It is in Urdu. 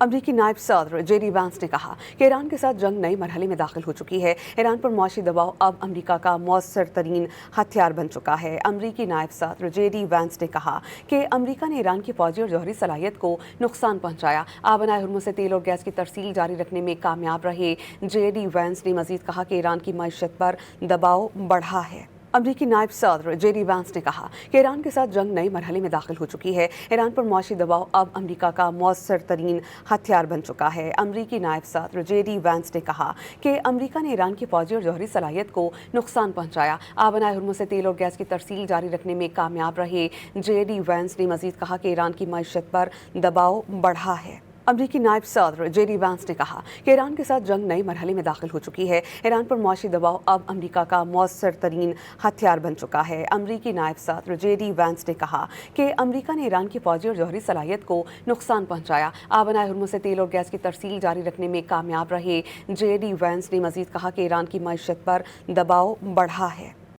امریکی نائب صدر جے ڈی وینس نے کہا کہ ایران کے ساتھ جنگ نئے مرحلے میں داخل ہو چکی ہے۔ ایران پر معاشی دباؤ اب امریکہ کا مؤثر ترین ہتھیار بن چکا ہے۔ امریکی نائب صدر جے ڈی وینس نے کہا کہ امریکہ نے ایران کی فوجی اور جوہری صلاحیت کو نقصان پہنچایا، آبنائے ہرمز سے تیل اور گیس کی ترسیل جاری رکھنے میں کامیاب رہے۔ جے ڈی وینس نے مزید کہا کہ ایران کی معیشت پر دباؤ بڑھا ہے۔ امریکی نائب صدر جے ڈی وینس نے کہا کہ ایران کے ساتھ جنگ نئے مرحلے میں داخل ہو چکی ہے۔ ایران پر معاشی دباؤ اب امریکہ کا مؤثر ترین ہتھیار بن چکا ہے۔ امریکی نائب صدر جے ڈی وینس نے کہا کہ امریکہ نے ایران کی فوجی اور جوہری صلاحیت کو نقصان پہنچایا، آبنائے ہرمز سے تیل اور گیس کی ترسیل جاری رکھنے میں کامیاب رہے۔ جے ڈی وینس نے مزید کہا کہ ایران کی معیشت پر دباؤ بڑھا ہے۔ امریکی نائب صدر جے ڈی وینس نے کہا کہ ایران کے ساتھ جنگ نئے مرحلے میں داخل ہو چکی ہے۔ ایران پر معاشی دباؤ اب امریکہ کا مؤثر ترین ہتھیار بن چکا ہے۔ امریکی نائب صدر جے ڈی وینس نے کہا کہ امریکہ نے ایران کی فوجی اور جوہری صلاحیت کو نقصان پہنچایا، آبنائے ہرمز سے تیل اور گیس کی ترسیل جاری رکھنے میں کامیاب رہے۔ جے ڈی وینس نے مزید کہا کہ ایران کی معیشت پر دباؤ بڑھا ہے۔